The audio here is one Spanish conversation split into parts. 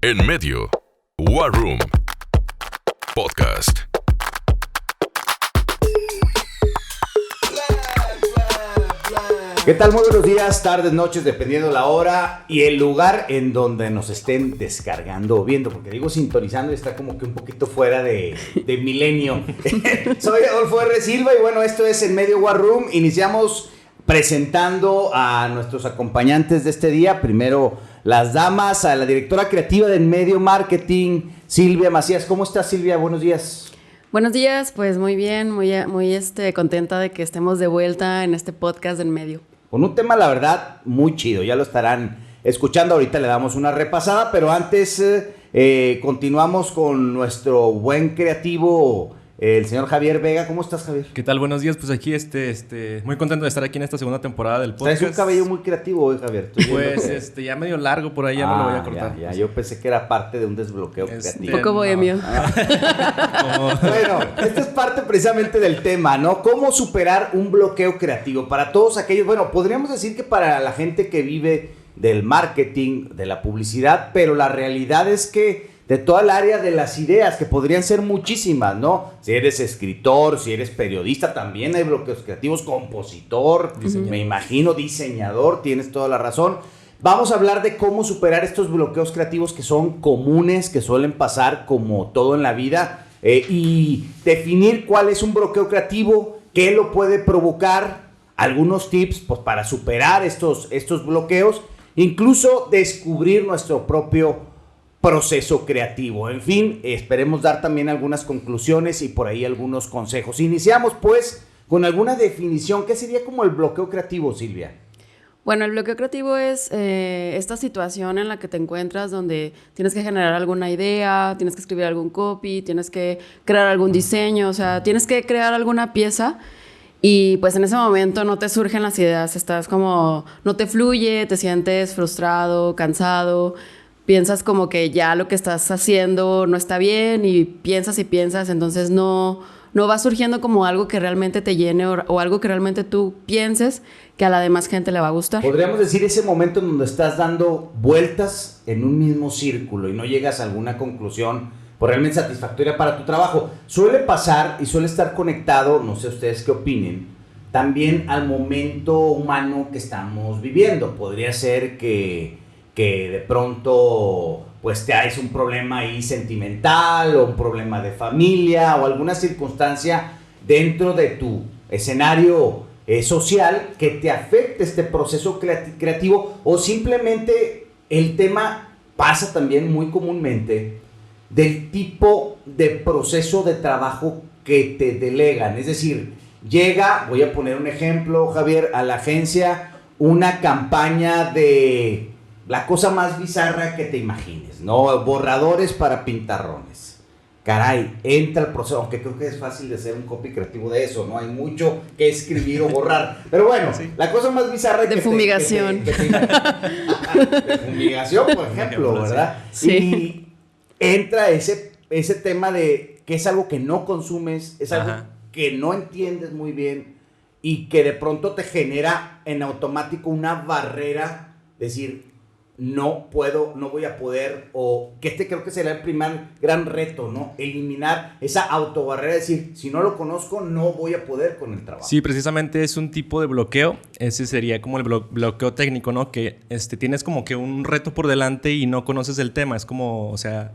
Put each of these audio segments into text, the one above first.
En medio, War Room Podcast. ¿Qué tal? Muy buenos días, tardes, noches, dependiendo la hora y el lugar en donde nos estén descargando o viendo, porque digo sintonizando y está como que un poquito fuera de milenio. Soy Adolfo R. Silva y bueno, esto es En Medio War Room. Iniciamos presentando a nuestros acompañantes de este día. Primero, las damas, a la directora creativa de En Medio Marketing, Silvia Macías. ¿Cómo estás, Silvia? Buenos días. Buenos días, pues muy bien, muy contenta de que estemos de vuelta en este podcast de En Medio. Con un tema, la verdad, muy chido. Ya lo estarán escuchando. Ahorita le damos una repasada, pero antes continuamos con nuestro buen creativo, el señor Javier Vega. ¿Cómo estás, Javier? ¿Qué tal? Buenos días. Pues aquí, muy contento de estar aquí en esta segunda temporada del podcast. Traes un cabello muy creativo hoy, Javier. Pues, ya medio largo por ahí, ya no lo voy a cortar. Ya. Yo pensé que era parte de un desbloqueo creativo. Un poco bohemio. Bueno, esta es parte precisamente del tema, ¿no? ¿Cómo superar un bloqueo creativo? Para todos aquellos, bueno, podríamos decir que para la gente que vive del marketing, de la publicidad, pero la realidad es que de toda el área de las ideas, que podrían ser muchísimas, ¿no? Si eres escritor, si eres periodista, también hay bloqueos creativos, compositor, me imagino, diseñador, tienes toda la razón. Vamos a hablar de cómo superar estos bloqueos creativos que son comunes, que suelen pasar como todo en la vida, y definir cuál es un bloqueo creativo, qué lo puede provocar, algunos tips pues, para superar estos bloqueos, incluso descubrir nuestro propio proceso creativo. En fin, esperemos dar también algunas conclusiones y por ahí algunos consejos. Iniciamos pues con alguna definición. ¿Qué sería como el bloqueo creativo, Silvia? Bueno, el bloqueo creativo es esta situación en la que te encuentras donde tienes que generar alguna idea, tienes que escribir algún copy, tienes que crear algún diseño, o sea, tienes que crear alguna pieza y pues en ese momento no te surgen las ideas, estás como, no te fluye, te sientes frustrado, cansado, piensas como que ya lo que estás haciendo no está bien y piensas, entonces no va surgiendo como algo que realmente te llene o algo que realmente tú pienses que a la demás gente le va a gustar. Podríamos decir ese momento en donde estás dando vueltas en un mismo círculo y no llegas a alguna conclusión pues, realmente satisfactoria para tu trabajo. Suele pasar y suele estar conectado, no sé ustedes qué opinen, también al momento humano que estamos viviendo. Podría ser que de pronto pues te haces un problema ahí sentimental o un problema de familia o alguna circunstancia dentro de tu escenario social que te afecte este proceso creativo, o simplemente el tema pasa también muy comúnmente del tipo de proceso de trabajo que te delegan. Es decir, llega, voy a poner un ejemplo, Javier, a la agencia una campaña de la cosa más bizarra que te imagines, ¿no? Borradores para pintarrones. Caray, entra el proceso, aunque creo que es fácil de hacer un copy creativo de eso, ¿no? Hay mucho que escribir o borrar. Pero bueno, sí. La cosa más bizarra de fumigación. De fumigación, por ejemplo, ¿verdad? Sí. Y entra ese tema de que es algo que no consumes, es algo que no entiendes muy bien y que de pronto te genera en automático una barrera, decir, no puedo, no voy a poder, o que creo que será el primer gran reto, ¿no? Eliminar esa autobarrera, decir, si no lo conozco, no voy a poder con el trabajo. Sí, precisamente es un tipo de bloqueo. Ese sería como el bloqueo técnico, ¿no? Que tienes como que un reto por delante y no conoces el tema. Es como, o sea,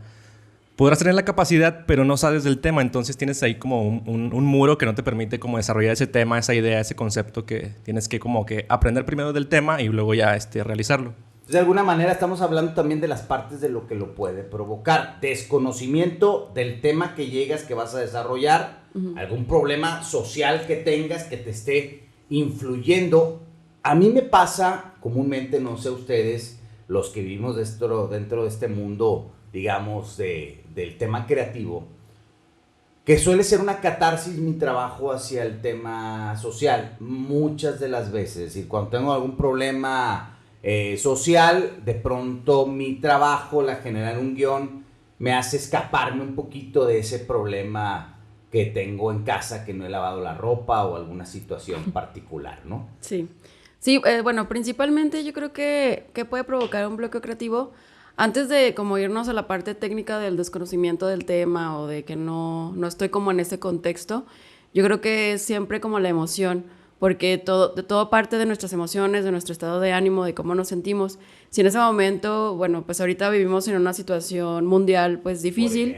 podrás tener la capacidad, pero no sabes del tema. Entonces tienes ahí como un muro que no te permite como desarrollar ese tema, esa idea, ese concepto que tienes que como que aprender primero del tema y luego ya realizarlo. De alguna manera estamos hablando también de las partes de lo que lo puede provocar. Desconocimiento del tema que llegas, que vas a desarrollar, algún problema social que tengas que te esté influyendo. A mí me pasa comúnmente, no sé ustedes, los que vivimos dentro de este mundo, digamos, del tema creativo, que suele ser una catarsis mi trabajo hacia el tema social. Muchas de las veces, y cuando tengo algún problema social, de pronto mi trabajo, la generar un guión, me hace escaparme un poquito de ese problema que tengo en casa, que no he lavado la ropa o alguna situación particular, ¿no? Sí, bueno, principalmente yo creo que puede provocar un bloqueo creativo antes de como irnos a la parte técnica del desconocimiento del tema o de que no estoy como en ese contexto, yo creo que es siempre como la emoción, porque todo parte de nuestras emociones, de nuestro estado de ánimo, de cómo nos sentimos. Si en ese momento, bueno, pues ahorita vivimos en una situación mundial pues difícil,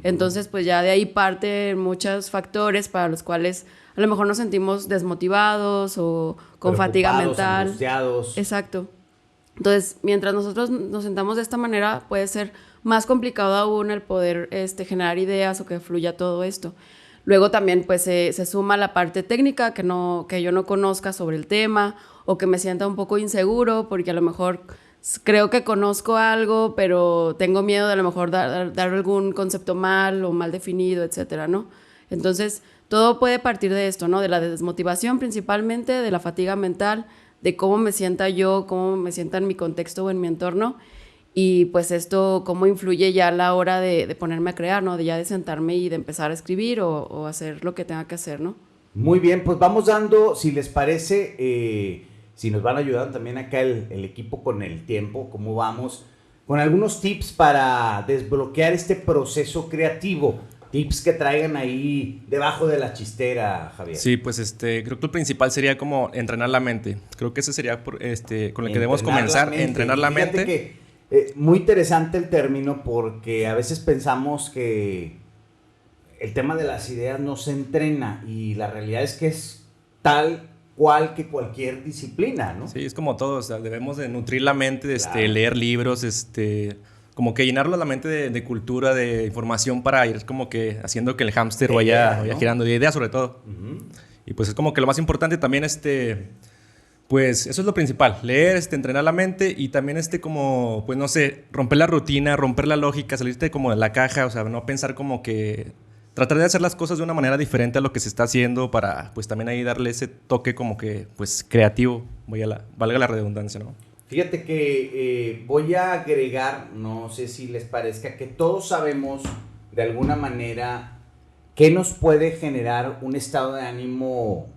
entonces pues ya de ahí parten muchos factores para los cuales a lo mejor nos sentimos desmotivados o con fatiga mental. Angustiados. Exacto. Entonces, mientras nosotros nos sentamos de esta manera, puede ser más complicado aún el poder generar ideas o que fluya todo esto. Luego también pues se suma la parte técnica que yo no conozca sobre el tema o que me sienta un poco inseguro porque a lo mejor creo que conozco algo, pero tengo miedo de a lo mejor dar algún concepto mal o mal definido, etcétera, ¿no? Entonces, todo puede partir de esto, ¿no? De la desmotivación principalmente, de la fatiga mental, de cómo me sienta yo, cómo me sienta en mi contexto o en mi entorno, y pues esto cómo influye ya a la hora de ponerme a crear, ¿no? De ya de sentarme y de empezar a escribir o hacer lo que tenga que hacer, ¿no? Muy bien, pues vamos dando, si les parece, si nos van ayudando también acá el equipo con el tiempo, cómo vamos, con algunos tips para desbloquear este proceso creativo. Tips que traigan ahí debajo de la chistera, Javier. Sí, pues creo que el principal sería como entrenar la mente. Creo que ese sería con el que debemos comenzar, entrenar la mente. Que, muy interesante el término porque a veces pensamos que el tema de las ideas no se entrena y la realidad es que es tal cual que cualquier disciplina, ¿no? Sí, es como todo, o sea, debemos de nutrir la mente, Claro. leer libros, como que llenarlo la mente de cultura, de información para ir como que haciendo que el hámster vaya girando, de ideas sobre todo. Uh-huh. Y pues es como que lo más importante también, pues eso es lo principal, leer, entrenar la mente y también como, pues no sé, romper la rutina, romper la lógica, salirte como de la caja, o sea, no pensar como que, tratar de hacer las cosas de una manera diferente a lo que se está haciendo para pues también ahí darle ese toque como que, pues creativo, valga la redundancia, ¿no? Fíjate que voy a agregar, no sé si les parezca, que todos sabemos de alguna manera qué nos puede generar un estado de ánimo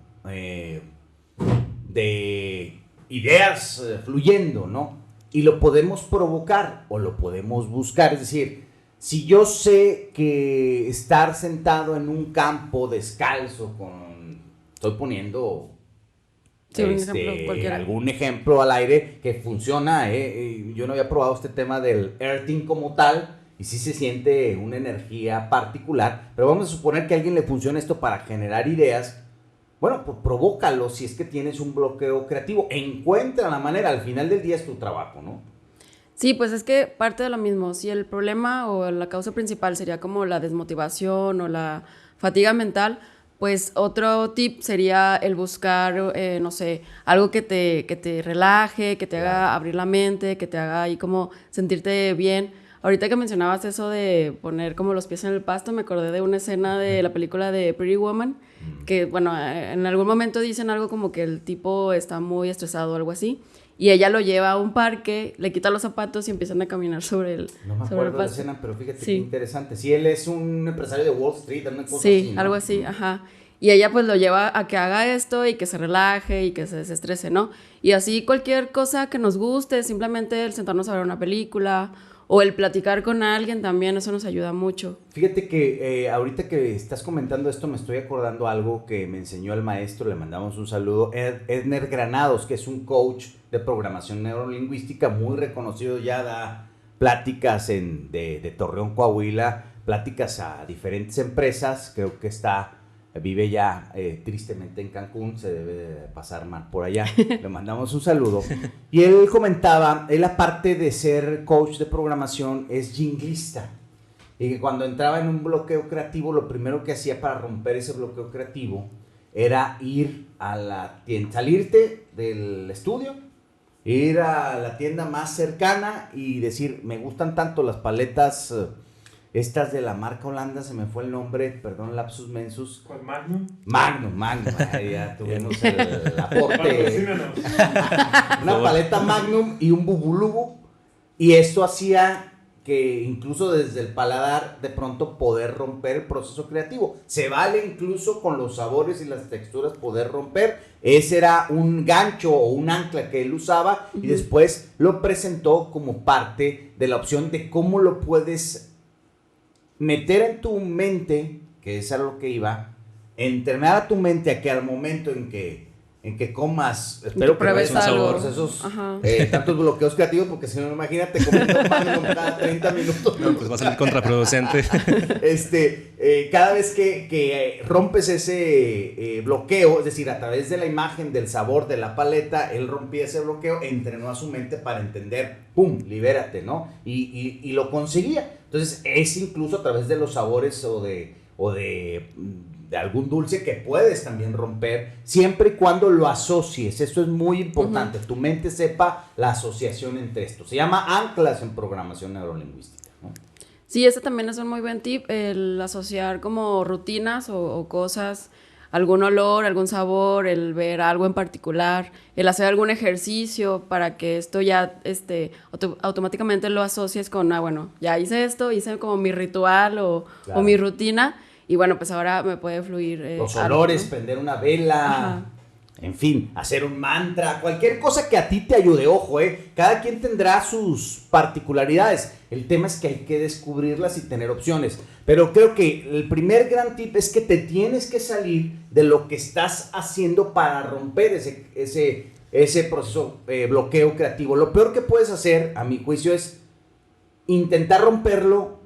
de ideas fluyendo, ¿no? Y lo podemos provocar o lo podemos buscar, es decir, si yo sé que estar sentado en un campo descalzo estoy poniendo... Sí, un ejemplo cualquiera. Algún ejemplo al aire que funciona. Yo no había probado este tema del earthing como tal y sí se siente una energía particular, pero vamos a suponer que a alguien le funciona esto para generar ideas. Bueno, pues provócalo si es que tienes un bloqueo creativo. Encuentra la manera, al final del día es tu trabajo, ¿no? Sí, pues es que parte de lo mismo. Si el problema o la causa principal sería como la desmotivación o la fatiga mental, pues otro tip sería el buscar, no sé, algo que te relaje, que te haga abrir la mente, que te haga ahí como sentirte bien. Ahorita que mencionabas eso de poner como los pies en el pasto, me acordé de una escena de la película de Pretty Woman, que bueno, en algún momento dicen algo como que el tipo está muy estresado o algo así, y ella lo lleva a un parque, le quita los zapatos y empiezan a caminar sobre el pasto. No me acuerdo de la escena, pero fíjate qué interesante. Sí, él es un empresario de Wall Street, una cosa así, ¿no? Algo así, ajá. Y ella pues lo lleva a que haga esto y que se relaje y que se desestrese, ¿no? Y así cualquier cosa que nos guste, simplemente el sentarnos a ver una película o el platicar con alguien también, eso nos ayuda mucho. Fíjate que ahorita que estás comentando esto me estoy acordando algo que me enseñó el maestro, le mandamos un saludo, Edner Granados, que es un coach de programación neurolingüística muy reconocido, ya da pláticas de Torreón, Coahuila, pláticas a diferentes empresas, creo que vive ya tristemente en Cancún, se debe de pasar mal por allá, le mandamos un saludo. Y él comentaba, él aparte de ser coach de programación es jinglista, y que cuando entraba en un bloqueo creativo, lo primero que hacía para romper ese bloqueo creativo era ir a la tienda, salirte del estudio, ir a la tienda más cercana y decir, me gustan tanto las paletas... Estas de la marca Holanda, se me fue el nombre, perdón, lapsus mensus. ¿Cuál, Magnum? Magnum, ahí ya tuvimos el aporte. Una paleta Magnum y un bubulubu. Y esto hacía que incluso desde el paladar de pronto poder romper el proceso creativo. Se vale incluso con los sabores y las texturas poder romper. Ese era un gancho o un ancla que él usaba y después lo presentó como parte de la opción de cómo lo puedes meter en tu mente, que es a lo que iba, entrenar a tu mente a que al momento en que comas, espero que pruebes no algo. procesos, tantos bloqueos creativos, porque si no, imagínate comiendo pan cada 30 minutos. No, pues va a salir contraproducente. Cada vez que rompes ese bloqueo, es decir, a través de la imagen, del sabor, de la paleta, él rompía ese bloqueo, entrenó a su mente para entender, ¡pum!, libérate, ¿no? Y lo conseguía. Entonces, es incluso a través de los sabores o de algún dulce que puedes también romper, siempre y cuando lo asocies. Eso es muy importante. Tu mente sepa la asociación entre esto. Se llama anclas en programación neurolingüística, ¿no? Sí, ese también es un muy buen tip, el asociar como rutinas o cosas, algún olor, algún sabor, el ver algo en particular, el hacer algún ejercicio para que esto ya automáticamente lo asocies con, bueno, ya hice esto, hice como mi ritual o mi rutina. Y bueno, pues ahora me puede fluir los algo, olores, ¿no? prender una vela, en fin, hacer un mantra, cualquier cosa que a ti te ayude. Ojo, cada quien tendrá sus particularidades. El tema es que hay que descubrirlas y tener opciones. Pero creo que el primer gran tip es que te tienes que salir de lo que estás haciendo para romper ese proceso, bloqueo creativo. Lo peor que puedes hacer, a mi juicio, es intentar romperlo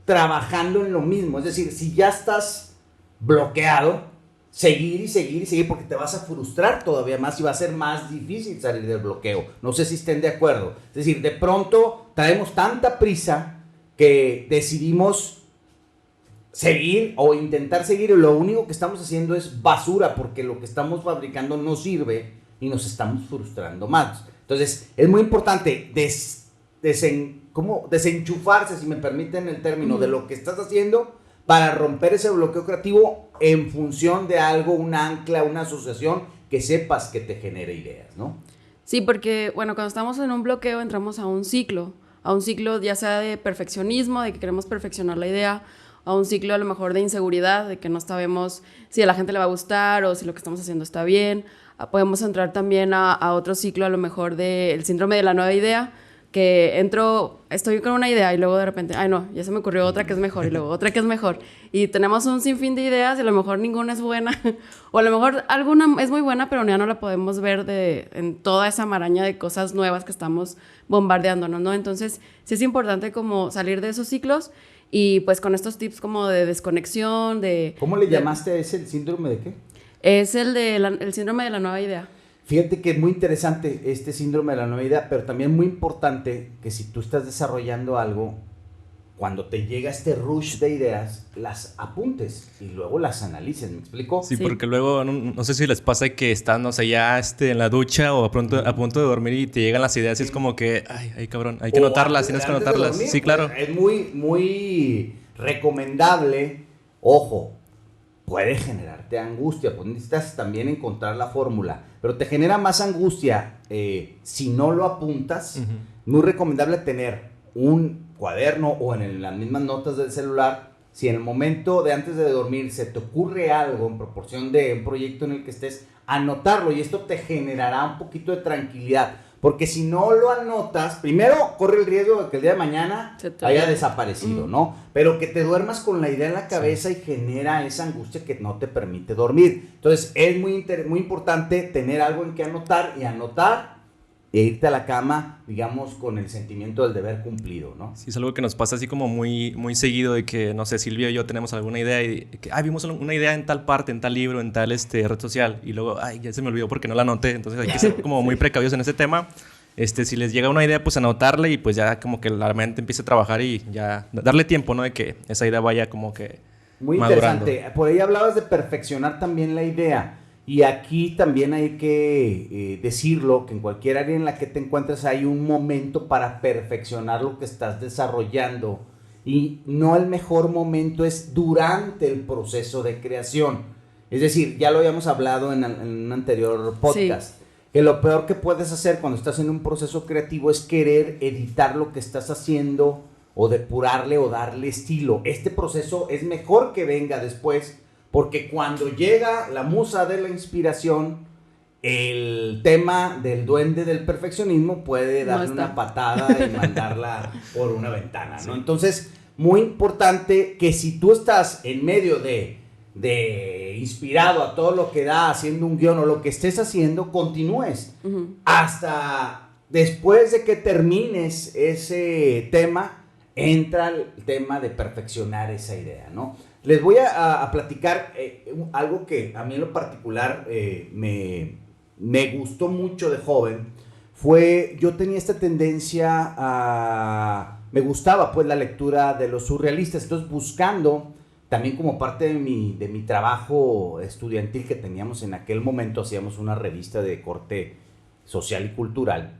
trabajando en lo mismo. Es decir, si ya estás bloqueado, seguir y seguir y seguir, porque te vas a frustrar todavía más y va a ser más difícil salir del bloqueo. No sé si estén de acuerdo. Es decir, de pronto traemos tanta prisa que decidimos seguir o intentar seguir, y lo único que estamos haciendo es basura, porque lo que estamos fabricando no sirve y nos estamos frustrando más. Entonces, es muy importante desenchufarse, si me permiten el término, de lo que estás haciendo para romper ese bloqueo creativo en función de algo, una ancla, una asociación que sepas que te genere ideas, ¿no? Sí, porque, bueno, cuando estamos en un bloqueo entramos a un ciclo ya sea de perfeccionismo, de que queremos perfeccionar la idea, a un ciclo a lo mejor de inseguridad, de que no sabemos si a la gente le va a gustar o si lo que estamos haciendo está bien. Podemos entrar también a otro ciclo a lo mejor del síndrome de la nueva idea, que estoy con una idea y luego de repente, ay no, ya se me ocurrió otra que es mejor y luego otra que es mejor. Y tenemos un sinfín de ideas y a lo mejor ninguna es buena o a lo mejor alguna es muy buena pero ya no la podemos ver en toda esa maraña de cosas nuevas que estamos bombardeándonos, ¿no? Entonces sí es importante como salir de esos ciclos y pues con estos tips como de desconexión, ¿Cómo le llamaste a ese, el síndrome de qué? Es el síndrome de la nueva idea. Fíjate que es muy interesante este síndrome de la nueva idea, pero también muy importante que si tú estás desarrollando algo, cuando te llega este rush de ideas, las apuntes y luego las analices, ¿me explico? Sí, porque luego, no sé si les pasa que están, no sé, ya en la ducha o a punto de dormir y te llegan las ideas y es como que, ay cabrón, hay que anotarlas, tienes que anotarlas. Dormir, sí, claro. Pues, es muy recomendable, ojo, puede generarte angustia, pues necesitas también encontrar la fórmula, pero te genera más angustia si no lo apuntas. Muy recomendable tener un cuaderno o en las mismas notas del celular. Si en el momento de antes de dormir se te ocurre algo en proporción de un proyecto en el que estés, anotarlo, y esto te generará un poquito de tranquilidad. Porque si no lo anotas, primero corre el riesgo de que el día de mañana haya desaparecido, ¿no? Pero que te duermas con la idea en la cabeza y genera esa angustia que no te permite dormir. Entonces es muy importante tener algo en que anotar e irte a la cama, digamos, con el sentimiento del deber cumplido, ¿no? Sí, es algo que nos pasa así como muy, muy seguido de que, no sé, Silvia y yo tenemos alguna idea y que, vimos una idea en tal parte, en tal libro, en tal red social y luego, ya se me olvidó porque no la anoté. Entonces hay que ser como muy precavidos en ese tema. Si les llega una idea, pues anotarla y pues ya como que la mente empiece a trabajar y ya darle tiempo, ¿no? De que esa idea vaya como que muy madurando. Interesante. Por ahí hablabas de perfeccionar también la idea. Y aquí también hay que decirlo, que en cualquier área en la que te encuentres hay un momento para perfeccionar lo que estás desarrollando. Y no el mejor momento es durante el proceso de creación. Es decir, ya lo habíamos hablado en un anterior podcast, sí, que lo peor que puedes hacer cuando estás en un proceso creativo es querer editar lo que estás haciendo o depurarle o darle estilo. Este proceso es mejor que venga después, porque cuando llega la musa de la inspiración, el tema del duende del perfeccionismo puede darle una patada y mandarla por una ventana, ¿no? Sí. Entonces, muy importante que si tú estás en medio de inspirado a todo lo que da, haciendo un guión o lo que estés haciendo, continúes hasta después de que termines ese tema, entra el tema de perfeccionar esa idea, ¿no? Les voy a platicar algo que a mí en lo particular me gustó mucho de joven. Yo tenía esta tendencia me gustaba pues la lectura de los surrealistas, entonces buscando, también como parte de mi trabajo estudiantil que teníamos en aquel momento, hacíamos una revista de corte social y cultural.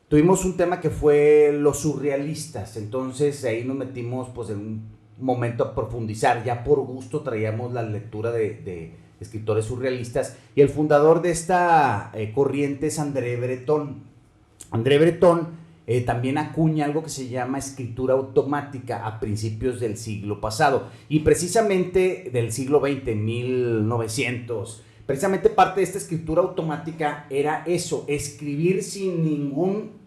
Tuvimos un tema que fue los surrealistas, entonces ahí nos metimos pues en un momento a profundizar, ya por gusto traíamos la lectura de escritores surrealistas, y el fundador de esta corriente es André Breton. André Breton también acuña algo que se llama escritura automática a principios del siglo pasado, y precisamente del siglo XX, 1900, precisamente parte de esta escritura automática era eso, escribir sin ningún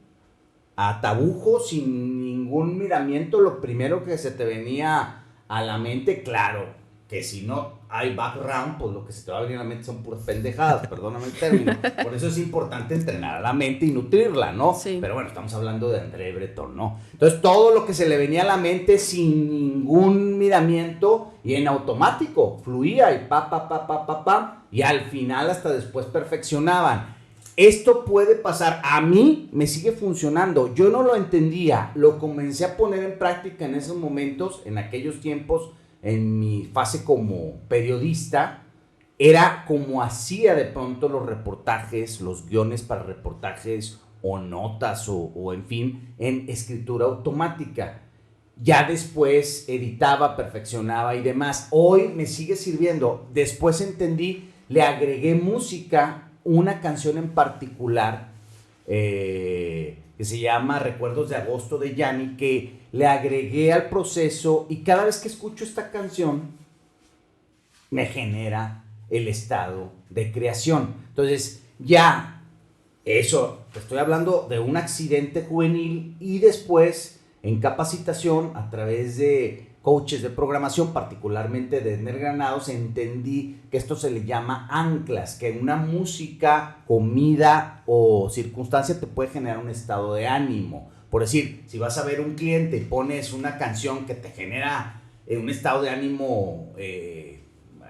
atabujo, sin ningún miramiento, lo primero que se te venía a la mente, claro, que si no hay background, pues lo que se te va a venir a la mente son puras pendejadas, perdóname el término. Por eso es importante entrenar a la mente y nutrirla, ¿no? Sí. Pero bueno, estamos hablando de André Breton, ¿no? Entonces, todo lo que se le venía a la mente sin ningún miramiento y en automático, fluía y y al final hasta después perfeccionaban. Esto puede pasar, a mí me sigue funcionando, yo no lo entendía, lo comencé a poner en práctica en esos momentos, en aquellos tiempos, en mi fase como periodista, era como hacía de pronto los reportajes, los guiones para reportajes o notas o en fin, en escritura automática. Ya después editaba, perfeccionaba y demás. Hoy me sigue sirviendo. Después entendí, le agregué música, una canción en particular que se llama Recuerdos de Agosto de Yanni, que le agregué al proceso, y cada vez que escucho esta canción me genera el estado de creación. Entonces ya eso, estoy hablando de un accidente juvenil, y después en capacitación a través de coaches de programación, particularmente de Edner Granados, entendí que esto se le llama anclas, que una música, comida o circunstancia te puede generar un estado de ánimo. Por decir, si vas a ver un cliente y pones una canción que te genera un estado de ánimo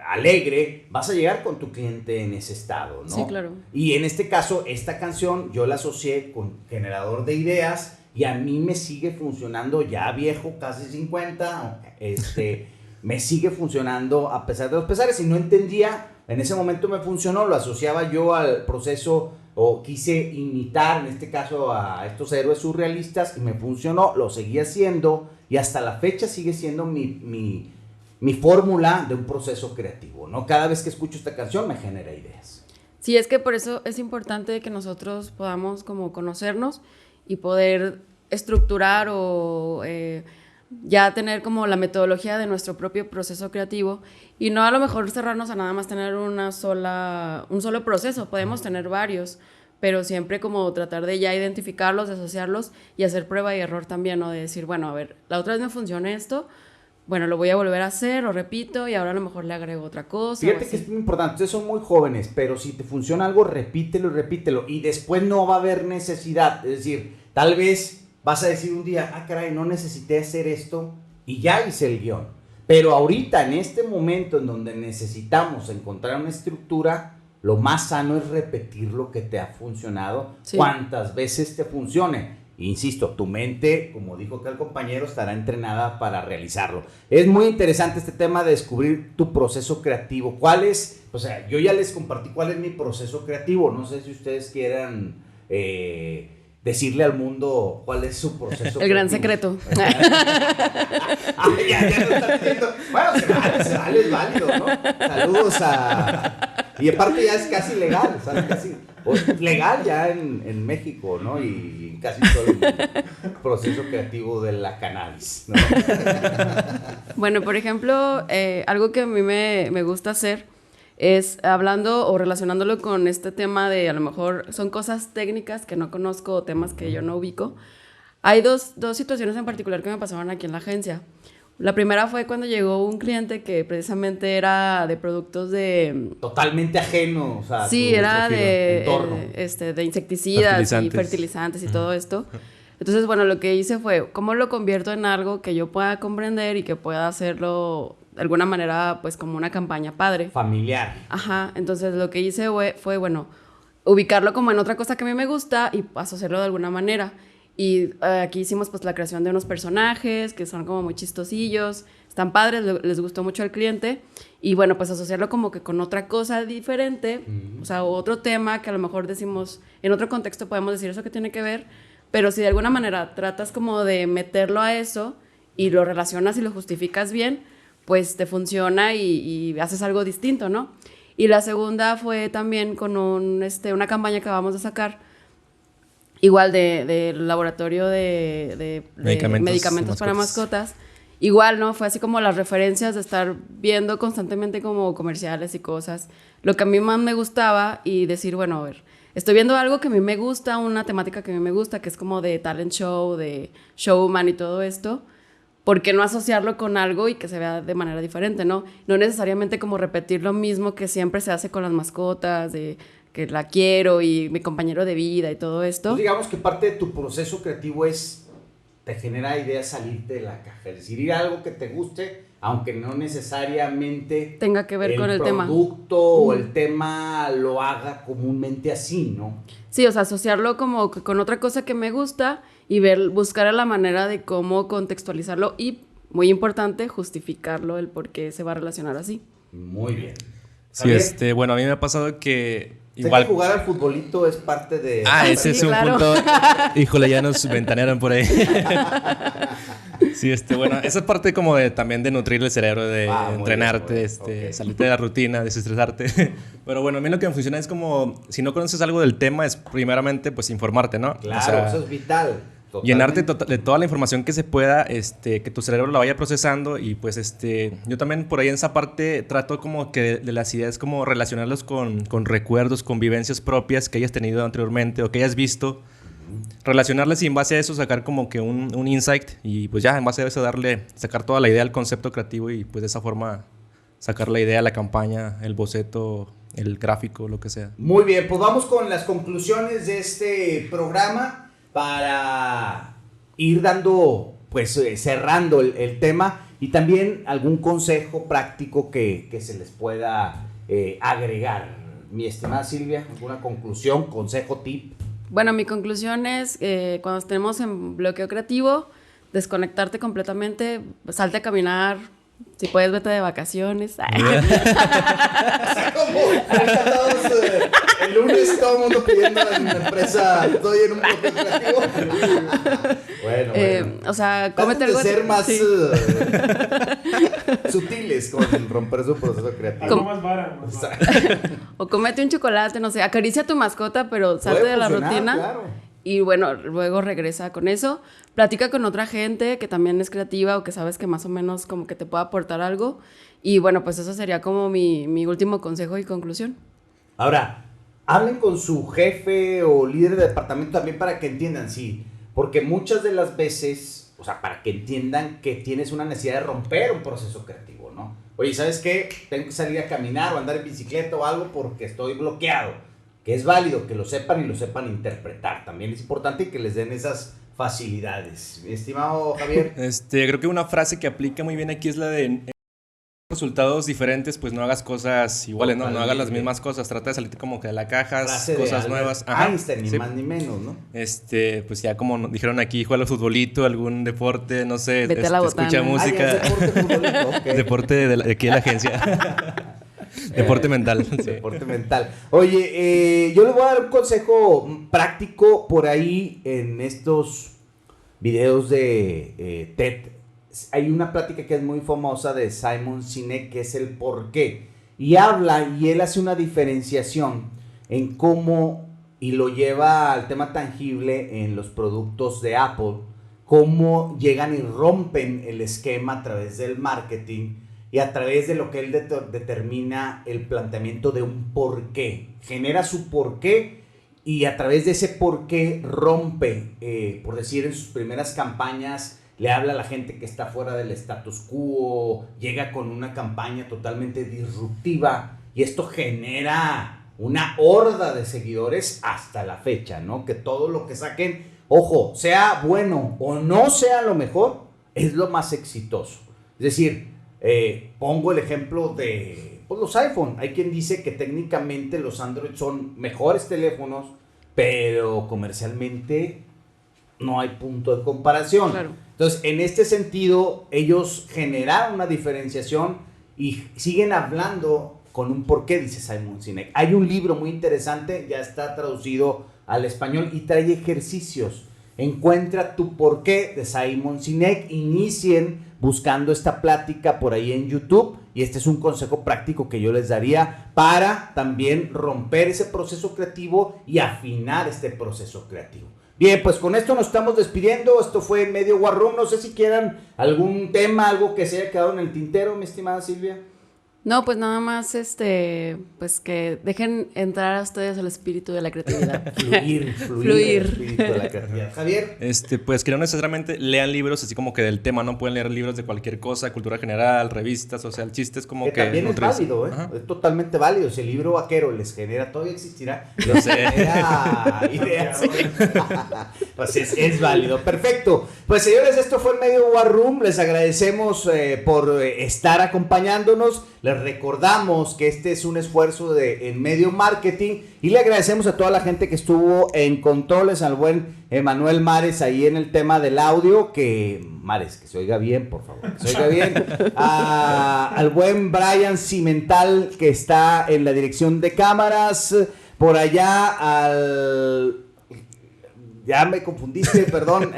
alegre, vas a llegar con tu cliente en ese estado, ¿no? Sí, claro. Y en este caso, esta canción yo la asocié con generador de ideas, y a mí me sigue funcionando, ya viejo, casi 50, me sigue funcionando a pesar de los pesares. Y no entendía, en ese momento me funcionó, lo asociaba yo al proceso, o quise imitar, en este caso, a estos héroes surrealistas, y me funcionó, lo seguí haciendo, y hasta la fecha sigue siendo mi fórmula de un proceso creativo, ¿no? Cada vez que escucho esta canción me genera ideas. Sí, es que por eso es importante que nosotros podamos como conocernos y poder estructurar o ya tener como la metodología de nuestro propio proceso creativo, y no a lo mejor cerrarnos a nada más tener un solo proceso. Podemos tener varios, pero siempre como tratar de ya identificarlos, asociarlos y hacer prueba y error también, ¿no? De decir, bueno, a ver, la otra vez me funcionó esto, bueno, lo voy a volver a hacer, lo repito, y ahora a lo mejor le agrego otra cosa. Fíjate que es muy importante, ustedes son muy jóvenes, pero si te funciona algo, repítelo y repítelo, y después no va a haber necesidad. Es decir, tal vez vas a decir un día, caray, no necesité hacer esto, y ya hice el guión. Pero ahorita, en este momento en donde necesitamos encontrar una estructura, lo más sano es repetir lo que te ha funcionado, sí, cuantas veces te funcione. Insisto, tu mente, como dijo acá el compañero, estará entrenada para realizarlo. Es muy interesante este tema de descubrir tu proceso creativo. ¿Cuál es? O sea, yo ya les compartí cuál es mi proceso creativo. No sé si ustedes quieran decirle al mundo cuál es su proceso creativo. El gran secreto. Ya lo están diciendo. Bueno, se vale, es válido, ¿no? Saludos a... Y aparte ya es casi legal, ¿sabes? Casi... Legal ya en México, ¿no? Y casi todo el proceso creativo de la cannabis, ¿no? Bueno, por ejemplo, algo que a mí me gusta hacer es hablando o relacionándolo con este tema de a lo mejor son cosas técnicas que no conozco o temas que yo no ubico. Hay dos situaciones en particular que me pasaron aquí en la agencia. La primera fue cuando llegó un cliente que era de productos de... Totalmente ajeno, o sea, sí, tu era entorno. de insecticidas y fertilizantes y todo esto. Entonces, bueno, lo que hice fue, ¿cómo lo convierto en algo que yo pueda comprender y que pueda hacerlo de alguna manera, pues, como una campaña padre? Familiar. Ajá, entonces lo que hice fue, bueno, ubicarlo como en otra cosa que a mí me gusta y asociarlo de alguna manera. Y aquí hicimos pues la creación de unos personajes que son como muy chistosillos, están padres, les gustó mucho al cliente y bueno, pues asociarlo como que con otra cosa diferente, o sea, otro tema que a lo mejor decimos, en otro contexto podemos decir eso que tiene que ver, pero si de alguna manera tratas como de meterlo a eso y lo relacionas y lo justificas bien, pues te funciona y haces algo distinto, ¿no? Y la segunda fue también con una campaña que acabamos de sacar, igual del laboratorio de medicamentos para mascotas. Igual, ¿no? Fue así como las referencias de estar viendo constantemente como comerciales y cosas. Lo que a mí más me gustaba y decir, bueno, a ver, estoy viendo algo que a mí me gusta, una temática que a mí me gusta, que es como de talent show, de showman y todo esto. ¿Por qué no asociarlo con algo y que se vea de manera diferente, no? No necesariamente como repetir lo mismo que siempre se hace con las mascotas, de que la quiero y mi compañero de vida y todo esto. Pues digamos que parte de tu proceso creativo te genera ideas salirte de la caja, es decir, ir a algo que te guste, aunque no necesariamente tenga que ver con el tema. El producto o el tema lo haga comúnmente así, ¿no? Sí, o sea, asociarlo como con otra cosa que me gusta y buscar la manera de cómo contextualizarlo y, muy importante, justificarlo, el por qué se va a relacionar así. Muy bien. Sí, bueno, a mí me ha pasado que igual que jugar al futbolito es parte de... ese es un punto... Híjole, ya nos ventanearon por ahí. Sí, bueno, esa es parte como también de nutrir el cerebro, de entrenarte, okay, salirte de la rutina, desestresarte. Pero bueno, a mí lo que me funciona es como, si no conoces algo del tema, es primeramente, pues, informarte, ¿no? Claro, o sea, eso es vital. Totalmente. Llenarte de toda la información que se pueda, que tu cerebro la vaya procesando y pues yo también por ahí en esa parte trato como que de las ideas como relacionarlos con recuerdos, con vivencias propias que hayas tenido anteriormente o que hayas visto, relacionarlas y en base a eso sacar como que un insight y pues ya en base a eso sacar toda la idea al concepto creativo y pues de esa forma sacar la idea, la campaña, el boceto, el gráfico, lo que sea. Muy bien, pues vamos con las conclusiones de este programa para ir dando, pues cerrando el tema y también algún consejo práctico que se les pueda agregar. Mi estimada Silvia, ¿alguna conclusión, consejo, tip? Bueno, mi conclusión es cuando estemos en bloqueo creativo, desconectarte completamente, salte a caminar, si puedes vete de vacaciones. Así como el lunes todo el mundo pidiendo en la empresa, estoy en un bloqueo creativo. Bueno. O sea, cómete algo. Ser más sutiles con romper su proceso creativo. Algo más vara. O cómete un chocolate, no sé, acaricia a tu mascota, pero salte de la rutina. Claro. Y bueno, luego regresa con eso. Platica con otra gente que también es creativa o que sabes que más o menos como que te puede aportar algo. Y bueno, pues eso sería como mi último consejo y conclusión. Ahora, hablen con su jefe o líder de departamento también para que entiendan, sí. Porque muchas de las veces, o sea, para que entiendan que tienes una necesidad de romper un proceso creativo, ¿no? Oye, ¿sabes qué? Tengo que salir a caminar o andar en bicicleta o algo porque estoy bloqueado. Que es válido que lo sepan y lo sepan interpretar. También es importante que les den esas facilidades. Estimado Javier. Creo que una frase que aplica muy bien aquí es la de resultados diferentes, pues no hagas cosas iguales, ¿no? No hagas las mismas cosas. Trata de salir como que de la caja, cosas nuevas. Einstein, ni más ni menos, ¿no? Pues ya como dijeron aquí, juega al futbolito, algún deporte, no sé. Vete a la botana. Escucha música. Deporte futbolito, okay. Deporte de aquí de la agencia. Deporte mental. Sí. Deporte mental. Oye, yo les voy a dar un consejo práctico por ahí en estos videos de TED. Hay una plática que es muy famosa de Simon Sinek, que es el por qué. Y él hace una diferenciación en cómo y lo lleva al tema tangible en los productos de Apple, cómo llegan y rompen el esquema a través del marketing y a través de lo que él determina el planteamiento de un porqué. Genera su porqué y a través de ese porqué rompe, por decir, en sus primeras campañas, le habla a la gente que está fuera del status quo, llega con una campaña totalmente disruptiva y esto genera una horda de seguidores hasta la fecha, ¿no? Que todo lo que saquen, ojo, sea bueno o no sea lo mejor, es lo más exitoso. Es decir, pongo el ejemplo de los iPhone. Hay quien dice que técnicamente los Android son mejores teléfonos, pero comercialmente no hay punto de comparación. Claro. Entonces, en este sentido, ellos generaron una diferenciación y siguen hablando con un porqué, dice Simon Sinek. Hay un libro muy interesante, ya está traducido al español y trae ejercicios. Encuentra tu porqué de Simon Sinek. Inicien buscando esta plática por ahí en YouTube y este es un consejo práctico que yo les daría para también romper ese proceso creativo y afinar este proceso creativo. Bien, pues con esto nos estamos despidiendo. Esto fue Medio War Room. No sé si quieran algún tema, algo que se haya quedado en el tintero, mi estimada Silvia. No, pues nada más, pues que dejen entrar a ustedes el espíritu de la creatividad. Fluir. El espíritu de la creatividad. Javier. Pues que no necesariamente lean libros así como que del tema, no pueden leer libros de cualquier cosa, cultura general, revistas, o sea, el chiste es como que también es válido, ¿eh? Ajá. Es totalmente válido. Si el libro vaquero les genera, todavía existirá. Lo sé. Ideas. Pues es válido. Perfecto. Pues señores, esto fue el Medio War Room. Les agradecemos por estar acompañándonos. Les recordamos que este es un esfuerzo en Medio Marketing y le agradecemos a toda la gente que estuvo en controles, al buen Emanuel Mares ahí en el tema del audio, que se oiga bien, por favor, que se oiga bien. Al buen Brian Cimental que está en la dirección de cámaras, por allá al... Ya me confundiste, perdón.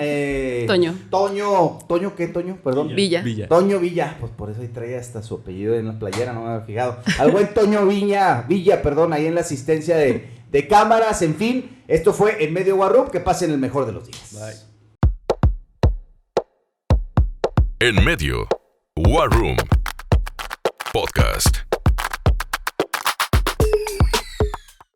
Toño, ¿qué Toño? Perdón. Villa. Toño Villa, pues por eso ahí traía hasta su apellido en la playera, no me había fijado. Al buen Toño Villa, perdón, ahí en la asistencia de cámaras, en fin. Esto fue En Medio War Room, que pasen el mejor de los días. Bye. En Medio War Room Podcast.